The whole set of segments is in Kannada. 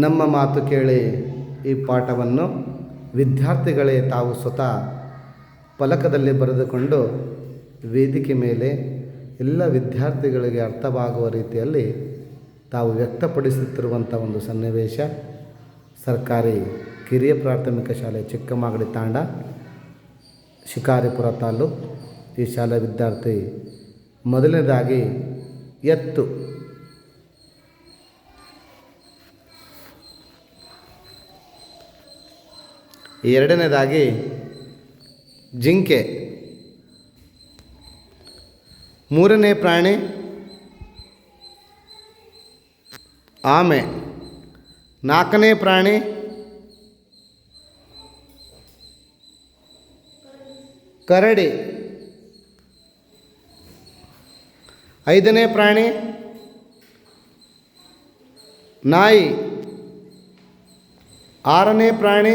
ನಮ್ಮ ಮಾತು ಕೇಳಿ ಈ ಪಾಠವನ್ನು ವಿದ್ಯಾರ್ಥಿಗಳೇ ತಾವು ಸ್ವತಃ ಫಲಕದಲ್ಲಿ ಬರೆದುಕೊಂಡು ವೇದಿಕೆ ಮೇಲೆ ಎಲ್ಲ ವಿದ್ಯಾರ್ಥಿಗಳಿಗೆ ಅರ್ಥವಾಗುವ ರೀತಿಯಲ್ಲಿ ತಾವು ವ್ಯಕ್ತಪಡಿಸುತ್ತಿರುವಂಥ ಒಂದು ಸನ್ನಿವೇಶ ಸರ್ಕಾರಿ ಕಿರಿಯ ಪ್ರಾಥಮಿಕ ಶಾಲೆ ಚಿಕ್ಕಮಾಗಡಿ ತಾಂಡ, ಶಿಕಾರಿಪುರ ತಾಲೂಕು. ಈ ಶಾಲೆ ವಿದ್ಯಾರ್ಥಿ ಮೊದಲನೇದಾಗಿ ಎತ್ತು, ಎರಡನೇದಾಗಿ ಜಿಂಕೆ, ಮೂರನೇ ಪ್ರಾಣಿ ಆಮೆ, ನಾಲ್ಕನೇ ಪ್ರಾಣಿ ಕರಡಿ, ಐದನೇ ಪ್ರಾಣಿ ನಾಯಿ, ಆರನೇ ಪ್ರಾಣಿ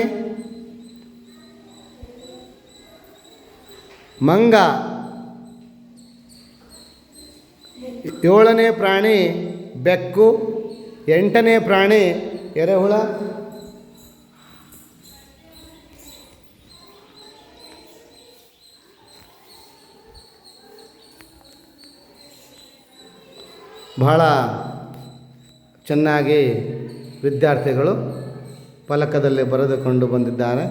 ಮಂಗ, ಏಳನೇ ಪ್ರಾಣಿ ಬೆಕ್ಕು, ಎಂಟನೇ ಪ್ರಾಣಿ ಎರೆಹುಳ, ಬಹಳ ಚೆನ್ನಾಗಿ ವಿದ್ಯಾರ್ಥಿಗಳು ಫಲಕದಲ್ಲಿ ಬರೆದುಕೊಂಡು ಬಂದಿದ್ದಾರೆ.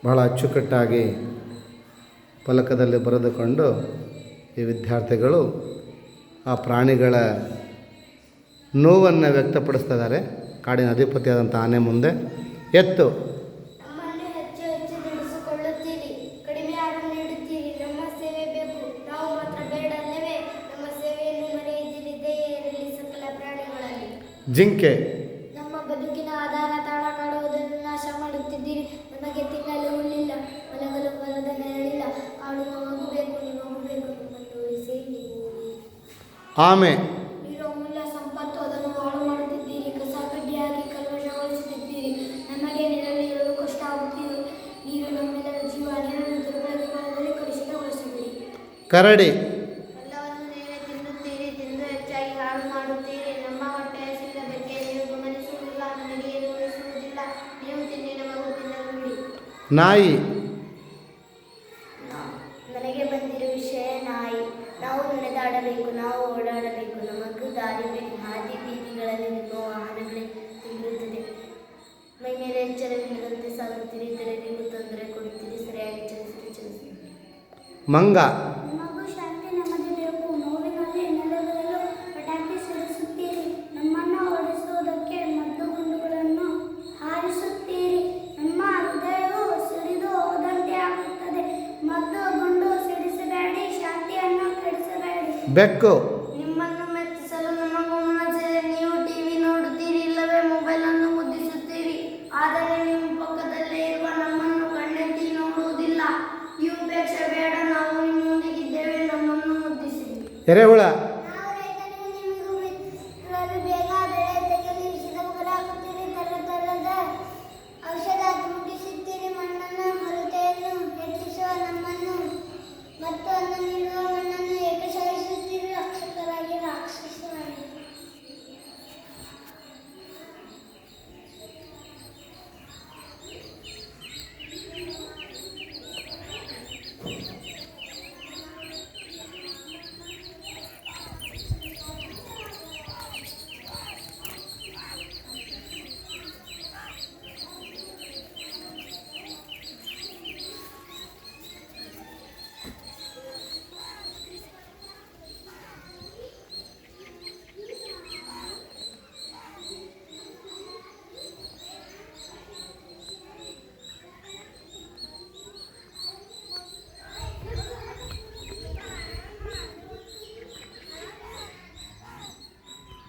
ಬಹಳ ಅಚ್ಚುಕಟ್ಟಾಗಿ ಫಲಕದಲ್ಲಿ ಬರೆದುಕೊಂಡು ಈ ವಿದ್ಯಾರ್ಥಿಗಳು ಆ ಪ್ರಾಣಿಗಳ ನೋವನ್ನು ವ್ಯಕ್ತಪಡಿಸ್ತಿದ್ದಾರೆ. ಕಾಡಿನ ಅಧಿಪತಿಯಾದಂಥ ಆನೆ ಮುಂದೆ ಎತ್ತು, ಜಿಂಕೆ, ನಮ್ಮ ಬದುಕಿನ ಆಧಾರ ತಾಳ ಕಾಡುವುದನ್ನು ನಾಶ ಮಾಡುತ್ತಿದ್ದೀರಿ. ನಮಗೆ ತಿನ್ನಲು ಹುಲ್ಲಿಲ್ಲ, ಮಲಗಲು ಮರದ ನೆರಳಿಲ್ಲ. ಆಡುವ ಮಗು ಬೇಕು, ನಿಮಗೂ ಬೇಕು, ನಿಮ್ಮನ್ನು ಉಳಿಸಿ ನೀವು. ಆಮೆ, ನೀರು ಅಮೂಲ್ಯ ಸಂಪತ್ತು, ಅದನ್ನು ಹಾಳು ಮಾಡುತ್ತಿದ್ದೀರಿ. ಕಸ ಕಡ್ಡಿಯಾಗಿ ಕಲ್ಮಶಗೊಳಿಸುತ್ತಿದ್ದೀರಿ. ನಮಗೆ ನೆರಳು ಇರಲು ಕಷ್ಟ ಆಗುತ್ತಿದೆ. ನೀರು ನಮ್ಮೆಲ್ಲರ ಜೀವ, ನೀರನ್ನು ದುರ್ಬಳಕೆ ಮಾಡದಲ್ಲಿ ಕಲುಷಿತಗೊಳಿಸಬೇಡಿ. ಕರಡಿ, ಎಲ್ಲವನ್ನು ನೀವೇ ತಿನ್ನುತ್ತೀರಿ, ತಿಂದು ಹೆಚ್ಚಾಗಿ ಹಾಳು ಮಾಡುತ್ತೀರಿ. ನಮ್ಮ ಹೊಟ್ಟೆಯ ಸಿಕ್ಕ ಬಗ್ಗೆ ನೀವು ಗಮನಿಸುವುದಿಲ್ಲ, ನನಗೆ ಏನು ಉಳಿಸುವುದಿಲ್ಲ. ನೀವು ತಿನ್ನಿ, ನಮಗೂ ತಿನ್ನಲು ಬಿಡಿ. ನಾಯಿ, ನನಗೆ ಬಂದಿರುವ ವಿಷಯ ನಾಯಿ. ನಾವು ನಡೆದಾಡಬೇಕು, ನಾವು ಓಡಾಡಬೇಕು, ನಮಗೂ ದಾರಿ ಬೇಕು. ಹಾದಿ ಬೀದಿಗಳಲ್ಲಿ ನಿಮ್ಮ ವಾಹನಗಳೇ ತಿರುಗುತ್ತದೆ. ಮೈ ಮೇಲೆ ಎಚ್ಚರವಿಲ್ಲದಂತೆ ಸಾಗುತ್ತೀರಿ, ಇತರರಿಗೂ ತೊಂದರೆ ಕೊಡುತ್ತೀರಿ. ಸರಿಯಾಗಿ ಚಲಿಸಿ. ಮಂಗ, ನಮಗೂ ಶಾಂತಿ ನಮಗೆ ಬೇಕು. ನೋವಿನಲ್ಲಿ ನೆಲಗಲು ಪಟಾಕಿ ಸಿಡಿಸುತ್ತೀರಿ. ನಮ್ಮನ್ನು ಓಡಿಸುವುದಕ್ಕೆ ಮದ್ದು ಗುಂಡುಗಳನ್ನು ಹಾರಿಸುತ್ತೀರಿ. ನಮ್ಮ ಹೃದಯವು ಸಿಡಿದು ಹೋದಂತೆ ಆಗುತ್ತದೆ. ಮದ್ದು ಗುಂಡು ಸಿಡಿಸಬೇಡಿ, ಶಾಂತಿಯನ್ನು ಕೆಡಿಸಬೇಡಿ. ಬೆಕ್ಕು, ನಿಮ್ಮನ್ನು ಮೆಚ್ಚಿಸಲು ನಮಗೂ ಮನಸ್ಸಿದೆ. ನೀವು ಟಿವಿ ನೋಡುತ್ತೀರಿ, ಇಲ್ಲವೇ ಮೊಬೈಲನ್ನು ಮುದ್ದಿಸುತ್ತೀರಿ. ಆದರೆ ನಿಮ್ಮ ಪಕ್ಕದಲ್ಲೇ ಇರುವ ನಮ್ಮನ್ನು ಕಣ್ಣೆತ್ತಿ ನೋಡುವುದಿಲ್ಲ. ಈ ಉಪೇಕ್ಷೆ ಬೇಡ, ನಾವು ನಿಮ್ಮೊಂದಿಗಿದ್ದೇವೆ, ನಮ್ಮನ್ನು ಮುದ್ದಿಸಿ. ಎರೆಹುಳ,